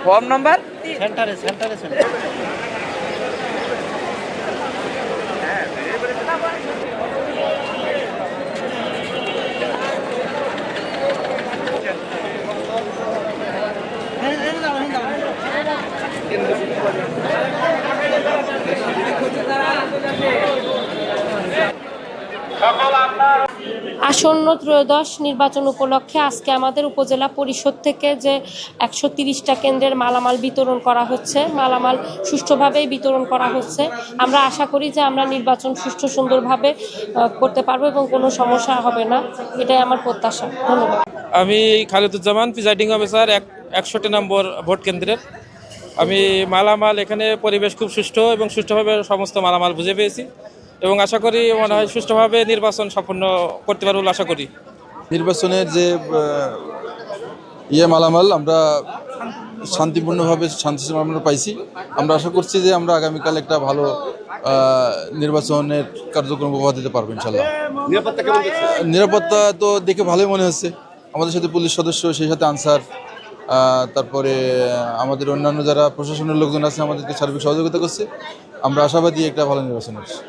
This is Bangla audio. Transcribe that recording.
ফর্ম নাম্বার আসন্ন ত্রয়োদশ নির্বাচন উপলক্ষে আজকে আমাদের উপজেলা পরিষদ থেকে যে 130টা কেন্দ্রের মালামাল বিতরণ করা হচ্ছে, মালামাল সুষ্ঠুভাবেই বিতরণ করা হচ্ছে। আমরা আশা করি যে আমরা নির্বাচন সুষ্ঠু সুন্দরভাবে করতে পারবো এবং কোনো সমস্যা হবে না, এটাই আমার প্রত্যাশা। ধন্যবাদ। আমি খালিদুজ্জামান, প্রিজাইডিং অফিসার 100টি নম্বর ভোট কেন্দ্রের। আমি মালামাল এখানে পরিবেশ খুব সুষ্ঠু এবং সুষ্ঠুভাবে সমস্ত মালামাল বুঝে পেয়েছি এবং আশা করি মনে হয় সুষ্ঠুভাবে নির্বাচন সম্পন্ন করতে পারবো বলে আশা করি। নির্বাচনের যে মালামাল আমরা শান্তিপূর্ণভাবে আমরা পাইছি। আমরা আশা করছি যে আমরা আগামীকাল একটা ভালো নির্বাচনের কার্যক্রম উপহার দিতে পারবো ইনশাল্লাহ। নিরাপত্তা তো দেখে ভালোই মনে হচ্ছে। আমাদের সাথে পুলিশ সদস্য, সেই সাথে আনসার, তারপরে আমাদের অন্যান্য যারা প্রশাসনের লোকজন আছে আমাদেরকে সার্বিক সহযোগিতা করছে। আমরা আশাবাদী একটা ভালো নির্বাচন হচ্ছে।